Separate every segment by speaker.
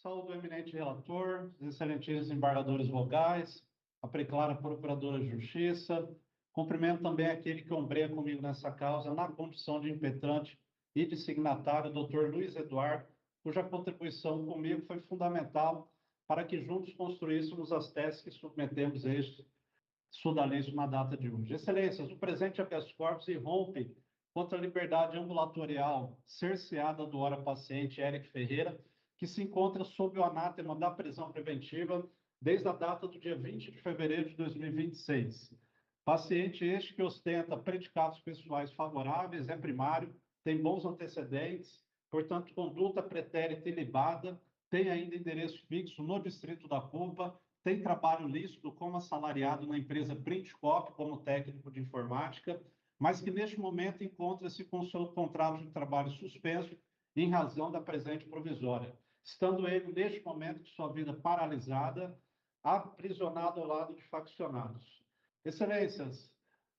Speaker 1: Saúde o eminente relator, os excelentíssimos embargadores vogais, a preclara Procuradora de Justiça. Cumprimento também aquele que ombreia comigo nessa causa, na condição de impetrante e de signatário, o doutor Luiz Eduardo, cuja contribuição comigo foi fundamental para que juntos construíssemos as teses que submetemos a este sudalício na data de hoje. Excelências, o presente habeas corpus irrompe contra a liberdade ambulatorial cerceada do ora paciente Éric Ferreira, que se encontra sob o anátema da prisão preventiva desde a data do dia 20 de fevereiro de 2026. Paciente este que ostenta predicados pessoais favoráveis, é primário, tem bons antecedentes, portanto, conduta pretérita ilibada, tem ainda endereço fixo no distrito da Culpa, tem trabalho lícito como assalariado na empresa Printcop como técnico de informática, mas que neste momento encontra-se com seu contrato de trabalho suspenso em razão da presente provisória, estando ele, neste momento de sua vida paralisada, aprisionado ao lado de faccionados. Excelências,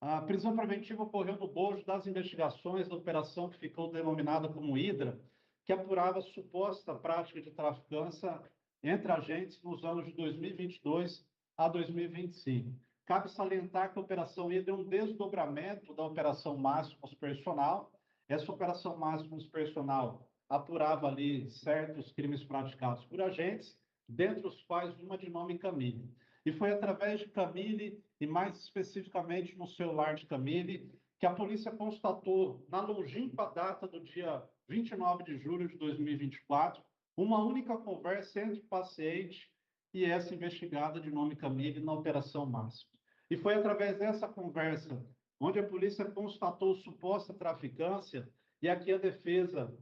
Speaker 1: a prisão preventiva ocorreu no bojo das investigações da operação que ficou denominada como Hidra, que apurava suposta prática de traficância entre agentes nos anos de 2022 a 2025. Cabe salientar que a Operação Hidra é um desdobramento da Operação Máximos Personal. Essa Operação Máximos Personal apurava ali certos crimes praticados por agentes, dentre os quais uma de nome Camille. E foi através de Camille, e mais especificamente no celular de Camille, que a polícia constatou, na longínqua data do dia 29 de julho de 2024, uma única conversa entre o paciente e essa investigada de nome Camille na Operação Máximo. E foi através dessa conversa onde a polícia constatou suposta traficância, e aqui a defesa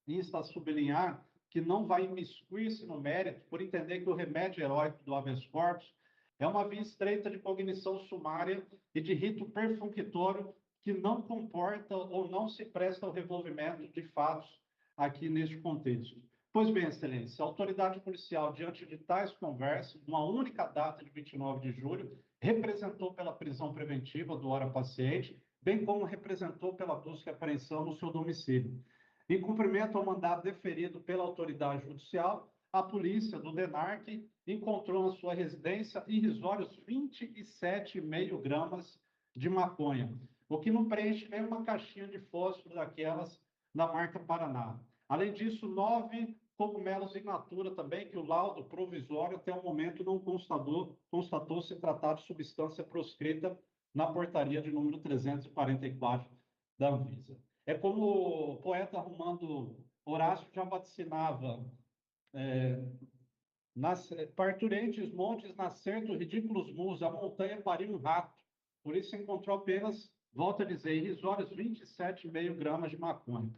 Speaker 1: insta a sublinhar que não vai imiscuir-se no mérito, por entender que o remédio heróico do habeas corpus é uma via estreita de cognição sumária e de rito perfunctório que não comporta ou não se presta ao revolvimento de fatos aqui neste contexto. Pois bem, excelência, a autoridade policial, diante de tais conversas, uma única data de 29 de julho, representou pela prisão preventiva do ora paciente, bem como representou pela busca e apreensão no seu domicílio. Em cumprimento ao mandado deferido pela autoridade judicial, a polícia do DENARC encontrou na sua residência irrisórios 27,5 gramas de maconha, o que não preenche nem uma caixinha de fósforo daquelas da marca Paraná. Além disso, 9 cogumelos in natura também, que o laudo provisório até o momento não constatou se tratar de substância proscrita na portaria de número 344 da Anvisa. É como o poeta romano Horácio já vaticinava, parturentes montes nascendo ridículos mus, a montanha pariu um rato, por isso encontrou apenas, volto a dizer, irrisórios 27,5 gramas de maconha.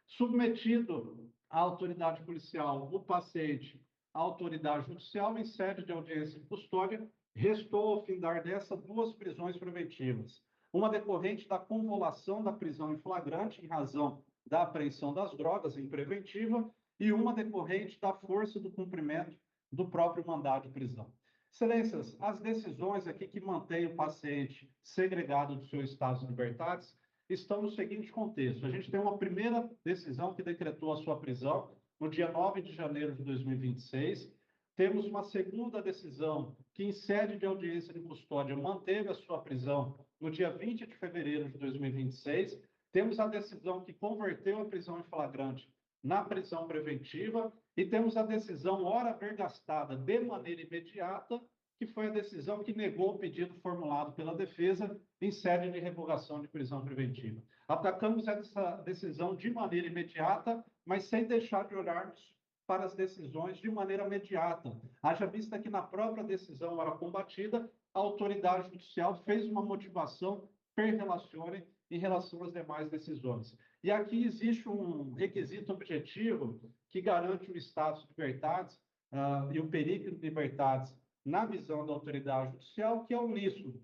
Speaker 1: Submetido à autoridade policial, o paciente à autoridade judicial, em sede de audiência de custódia, restou ao findar dessa 2 prisões preventivas. Uma decorrente da convolução da prisão em flagrante, em razão da apreensão das drogas em preventiva, e uma decorrente da força do cumprimento do próprio mandado de prisão. Excelências, as decisões aqui que mantêm o paciente segregado do seu estado de liberdade estão no seguinte contexto. A gente tem uma primeira decisão que decretou a sua prisão no dia 9 de janeiro de 2026. Temos uma segunda decisão que, em sede de audiência de custódia, manteve a sua prisão no dia 20 de fevereiro de 2026. Temos a decisão que converteu a prisão em flagrante na prisão preventiva e temos a decisão hora vergastada de maneira imediata, que foi a decisão que negou o pedido formulado pela defesa em sede de revogação de prisão preventiva. Atacamos essa decisão de maneira imediata, mas sem deixar de olharmos para as decisões de maneira imediata. Haja vista que na própria decisão hora combatida, a autoridade judicial fez uma motivação per relacione em relação às demais decisões. E aqui existe um requisito objetivo que garante o status de liberdades e o período de liberdades na visão da autoridade judicial, que é uníssono,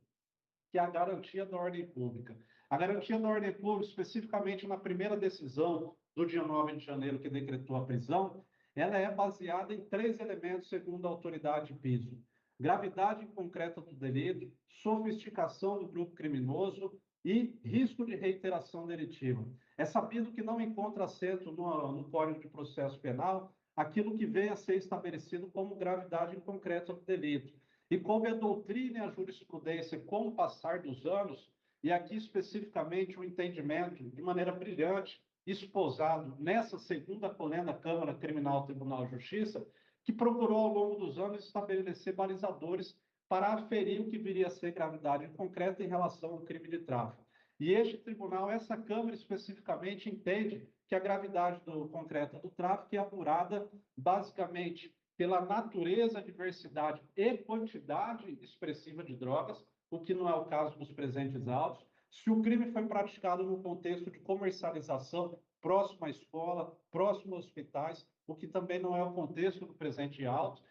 Speaker 1: que é a garantia da ordem pública. A garantia da ordem pública, especificamente na primeira decisão do dia 9 de janeiro, que decretou a prisão, ela é baseada em 3 elementos, segundo a autoridade de piso: gravidade concreta do delito, sofisticação do grupo criminoso e risco de reiteração delitiva. É sabido que não encontra assento no Código de Processo Penal aquilo que venha a ser estabelecido como gravidade concreta do delito. E como a doutrina e a jurisprudência, com o passar dos anos, e aqui especificamente o entendimento, de maneira brilhante, esposado nessa segunda colenda Câmara Criminal Tribunal de Justiça, que procurou ao longo dos anos estabelecer balizadores para aferir o que viria a ser gravidade concreta em relação ao crime de tráfico. E este tribunal, essa Câmara especificamente, entende que a gravidade concreta do tráfico é apurada basicamente pela natureza, diversidade e quantidade expressiva de drogas, o que não é o caso dos presentes autos. Se o crime foi praticado no contexto de comercialização próximo à escola, próximo a hospitais, o que também não é o contexto do presente auto,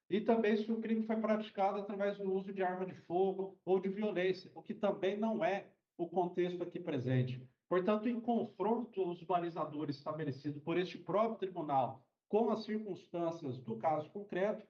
Speaker 1: e também se o crime foi praticado através do uso de arma de fogo ou de violência, o que também não é o contexto aqui presente. Portanto, em confronto aos balizadores estabelecidos por este próprio tribunal com as circunstâncias do caso concreto,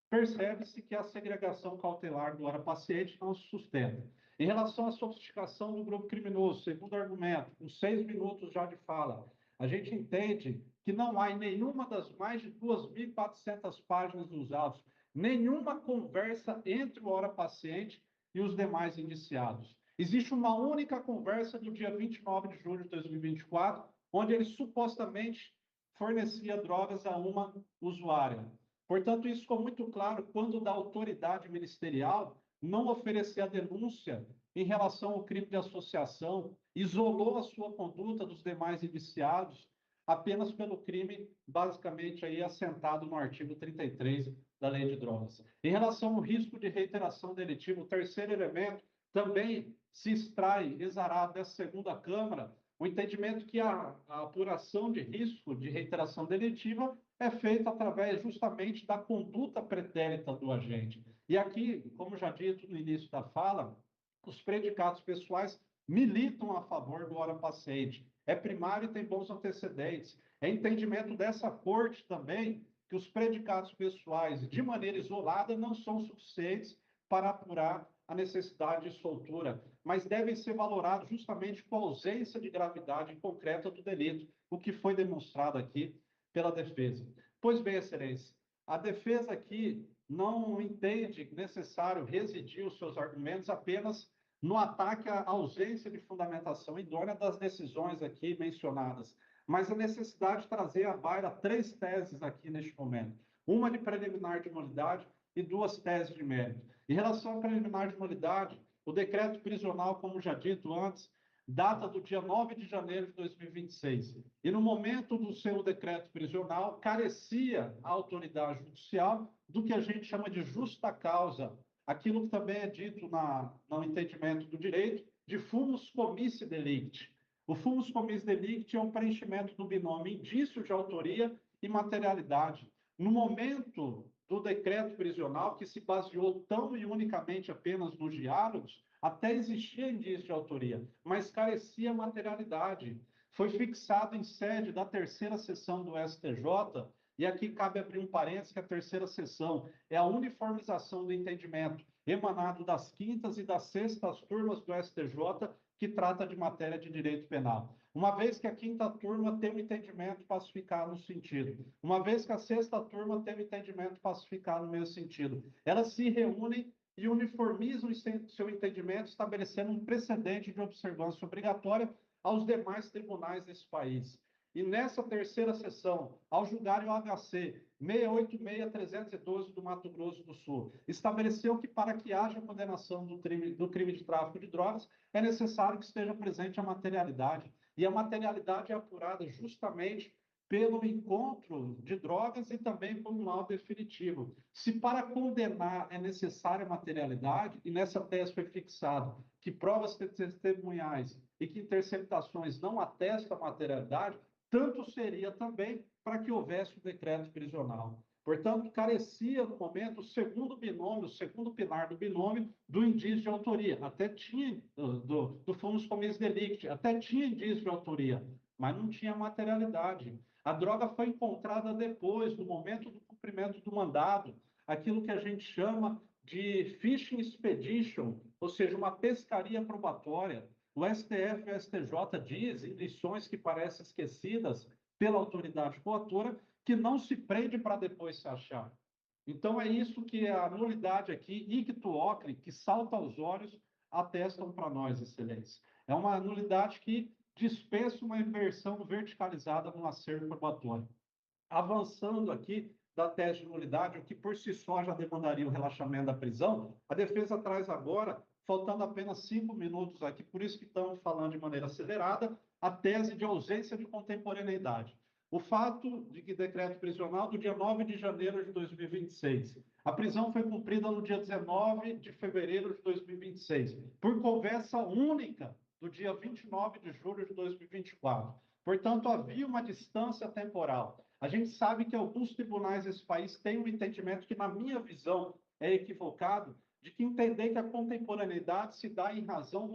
Speaker 1: percebe-se que a segregação cautelar do hora-paciente não se sustenta. Em relação à sofisticação do grupo criminoso, segundo argumento, com 6 minutos já de fala, a gente entende que não há em nenhuma das mais de 2.400 páginas dos autos nenhuma conversa entre o hora-paciente e os demais indiciados. Existe uma única conversa do dia 29 de julho de 2024, onde ele supostamente fornecia drogas a uma usuária. Portanto, isso ficou muito claro quando da autoridade ministerial não oferecer a denúncia em relação ao crime de associação, isolou a sua conduta dos demais indiciados apenas pelo crime, basicamente aí assentado no artigo 33 da Lei de Drogas. Em relação ao risco de reiteração delitiva, o terceiro elemento também se extrai exarado dessa segunda Câmara o entendimento que a apuração de risco de reiteração delitiva é feita através justamente da conduta pretérita do agente. E aqui, como já dito no início da fala, os predicados pessoais militam a favor do hora-paciente. É primário e tem bons antecedentes. É entendimento dessa corte também que os predicados pessoais, de maneira isolada, não são suficientes para apurar a necessidade de soltura, mas devem ser valorados justamente com a ausência de gravidade concreta do delito, o que foi demonstrado aqui pela defesa. Pois bem, excelência, a defesa aqui não entende necessário residir os seus argumentos apenas no ataque à ausência de fundamentação idônea das decisões aqui mencionadas, mas a necessidade de trazer à baila 3 teses aqui neste momento. Uma de preliminar de nulidade e 2 teses de mérito. Em relação à preliminar de nulidade, o decreto prisional, como já dito antes, data do dia 9 de janeiro de 2026. E no momento do seu decreto prisional, carecia a autoridade judicial do que a gente chama de justa causa, aquilo que também é dito no entendimento do direito, de fumus comissi delicti. O fumus comissi delicti é um preenchimento do binômio indício de autoria e materialidade. No momento do decreto prisional, que se baseou tão e unicamente apenas nos diálogos, até existia indício de autoria, mas carecia materialidade. Foi fixado em sede da terceira sessão do STJ, e aqui cabe abrir um parênteses que a terceira sessão é a uniformização do entendimento emanado das quintas e das sextas turmas do STJ, que trata de matéria de direito penal. Uma vez que a quinta turma tem um entendimento pacificado no sentido, uma vez que a sexta turma tem um entendimento pacificado no mesmo sentido, elas se reúnem e uniformizam seu entendimento, estabelecendo um precedente de observância obrigatória aos demais tribunais desse país. E nessa terceira sessão, ao julgarem o HC 686-312 do Mato Grosso do Sul, estabeleceu que para que haja condenação do crime de tráfico de drogas, é necessário que esteja presente a materialidade. E a materialidade é apurada justamente pelo encontro de drogas e também por um laudo definitivo. Se para condenar é necessária materialidade, e nessa tese foi fixado que provas testemunhais e que interceptações não atestam a materialidade, tanto seria também para que houvesse o decreto prisional. Portanto, carecia, no momento, o segundo binômio, o segundo pilar do binômio do indício de autoria. Até tinha, do fumus comissi delicti, até tinha indício de autoria, mas não tinha materialidade. A droga foi encontrada depois, no momento do cumprimento do mandado, aquilo que a gente chama de fishing expedition, ou seja, uma pescaria probatória. O STF e o STJ dizem, lições que parecem esquecidas, pela autoridade coatora, que não se prende para depois se achar. Então, é isso que a nulidade aqui, ictu ocre, que salta aos olhos, atestam para nós, excelência. É uma nulidade que dispensa uma inversão verticalizada no acervo probatório. Avançando aqui da tese de nulidade, o que por si só já demandaria o relaxamento da prisão, a defesa traz agora, faltando apenas 5 minutos aqui, por isso que estamos falando de maneira acelerada, a tese de ausência de contemporaneidade. O fato de que decreto prisional do dia 9 de janeiro de 2026. A prisão foi cumprida no dia 19 de fevereiro de 2026, por conversa única do dia 29 de julho de 2024. Portanto, havia uma distância temporal. A gente sabe que alguns tribunais desse país têm um entendimento que, na minha visão, é equivocado, de que entender que a contemporaneidade se dá em razão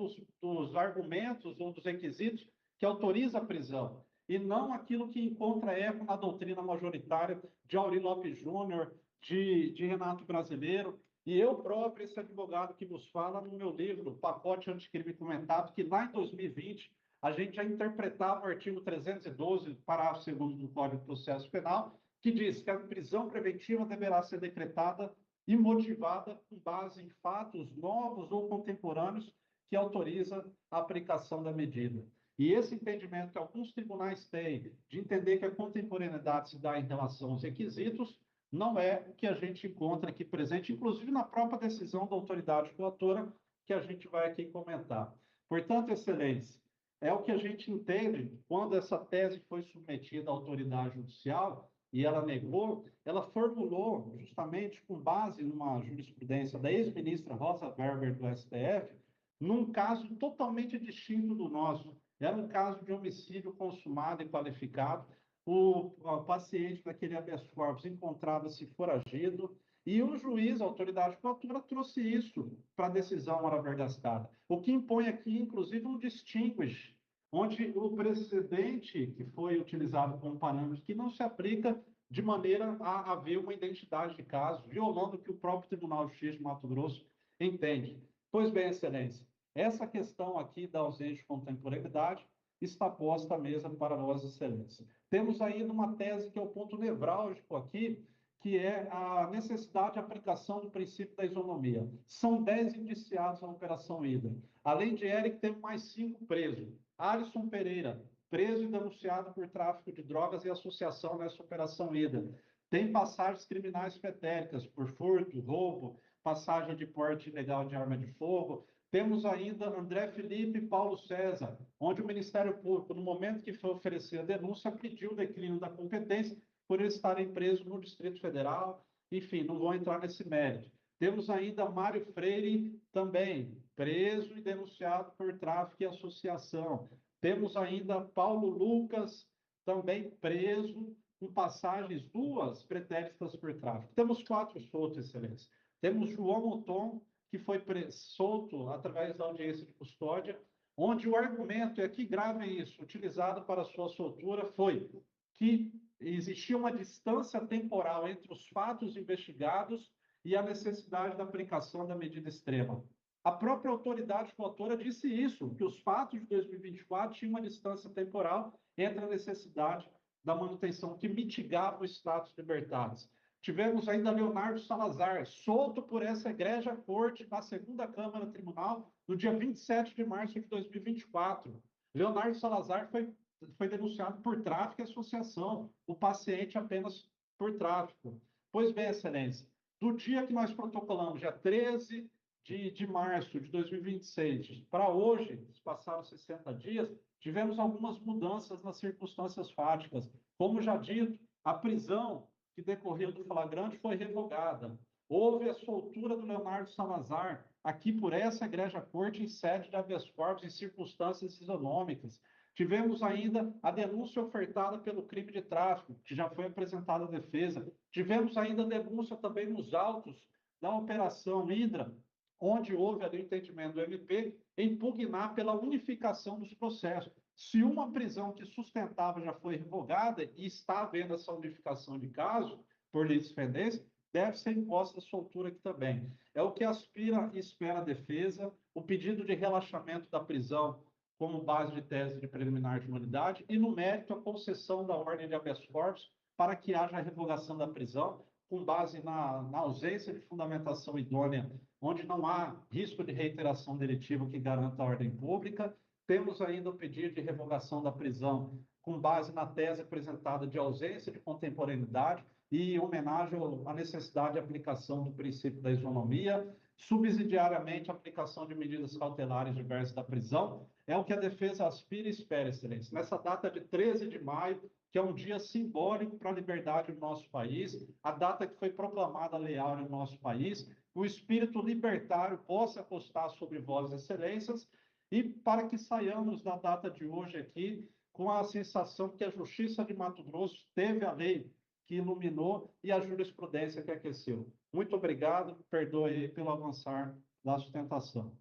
Speaker 1: dos argumentos ou dos requisitos que autoriza a prisão, e não aquilo que encontra eco na doutrina majoritária de Aurí Lopes Júnior, de Renato Brasileiro, e eu próprio, esse advogado que vos fala no meu livro, Pacote Anticrime Comentado, que lá em 2020 a gente já interpretava o artigo 312, parágrafo 2º do Código de Processo Penal, que diz que a prisão preventiva deverá ser decretada e motivada com base em fatos novos ou contemporâneos que autoriza a aplicação da medida. E esse entendimento que alguns tribunais têm de entender que a contemporaneidade se dá em relação aos requisitos, não é o que a gente encontra aqui presente, inclusive na própria decisão da autoridade coatora, que a gente vai aqui comentar. Portanto, excelência, é o que a gente entende quando essa tese foi submetida à autoridade judicial e ela negou, ela formulou, justamente com base numa jurisprudência da ex-ministra Rosa Weber do STF, num caso totalmente distinto do nosso. Era um caso de homicídio consumado e qualificado. O paciente daquele habeas corpus encontrava-se foragido, e o juiz, a autoridade coatora, trouxe isso para a decisão hora vergastada. O que impõe aqui, inclusive, um distinguish, onde o precedente que foi utilizado como parâmetro, que não se aplica de maneira a haver uma identidade de caso, violando o que o próprio Tribunal de Justiça de Mato Grosso entende. Pois bem, excelência, essa questão aqui da ausência de contemporaneidade está posta à mesa para nós, excelência. Temos ainda uma tese que é o ponto nevrálgico aqui, que é a necessidade de aplicação do princípio da isonomia. São 10 indiciados na Operação Hidra. Além de Eric, temos mais 5 presos. Alisson Pereira, preso e denunciado por tráfico de drogas e associação nessa Operação Hidra. Tem passagens criminais pretéritas por furto, roubo, passagem de porte ilegal de arma de fogo. Temos ainda André Felipe e Paulo César, onde o Ministério Público, no momento que foi oferecer a denúncia, pediu o declínio da competência por eles estarem presos no Distrito Federal. Enfim, não vou entrar nesse mérito. Temos ainda Mário Freire, também preso e denunciado por tráfico e associação. Temos ainda Paulo Lucas, também preso, com passagens 2 pretéritas por tráfico. Temos 4 soltos, excelência. Temos João Oton, que foi solto através da audiência de custódia, onde o argumento, e aqui gravem isso, utilizado para sua soltura, foi que existia uma distância temporal entre os fatos investigados e a necessidade da aplicação da medida extrema. A própria autoridade coatora disse isso, que os fatos de 2024 tinham uma distância temporal entre a necessidade da manutenção que mitigava o status libertatis. Tivemos ainda Leonardo Salazar, solto por essa egrégia corte na segunda Câmara Tribunal, no dia 27 de março de 2024. Leonardo Salazar foi denunciado por tráfico e associação, o paciente apenas por tráfico. Pois bem, excelência, do dia que nós protocolamos, dia 13 de março de 2026, para hoje, passaram 60 dias, tivemos algumas mudanças nas circunstâncias fáticas. Como já dito, a prisão que decorreu do flagrante foi revogada. Houve a soltura do Leonardo Salazar, aqui por essa egrégia corte, em sede de habeas corpus, em circunstâncias isonômicas. Tivemos ainda a denúncia ofertada pelo crime de tráfico, que já foi apresentada à defesa. Tivemos ainda a denúncia também nos autos da Operação Hidra, onde houve ali o entendimento do MP em pugnar pela unificação dos processos. Se uma prisão que sustentava já foi revogada e está havendo essa unificação de casos por litisfendência, deve ser imposta a soltura aqui também. É o que aspira e espera a defesa. O pedido de relaxamento da prisão como base de tese de preliminar de nulidade, e no mérito, a concessão da ordem de habeas corpus para que haja a revogação da prisão, com base na ausência de fundamentação idônea, onde não há risco de reiteração delitiva que garanta a ordem pública. Temos ainda o pedido de revogação da prisão com base na tese apresentada de ausência de contemporaneidade e em homenagem à necessidade de aplicação do princípio da isonomia, subsidiariamente a aplicação de medidas cautelares diversas da prisão. É o que a defesa aspira e espera, excelência. Nessa data de 13 de maio, que é um dia simbólico para a liberdade do nosso país, a data que foi proclamada lei áurea no nosso país, o espírito libertário possa apostar sobre vossas excelências e para que saiamos da data de hoje aqui com a sensação que a Justiça de Mato Grosso teve a lei que iluminou e a jurisprudência que aqueceu. Muito obrigado, perdoe pelo avançar da sustentação.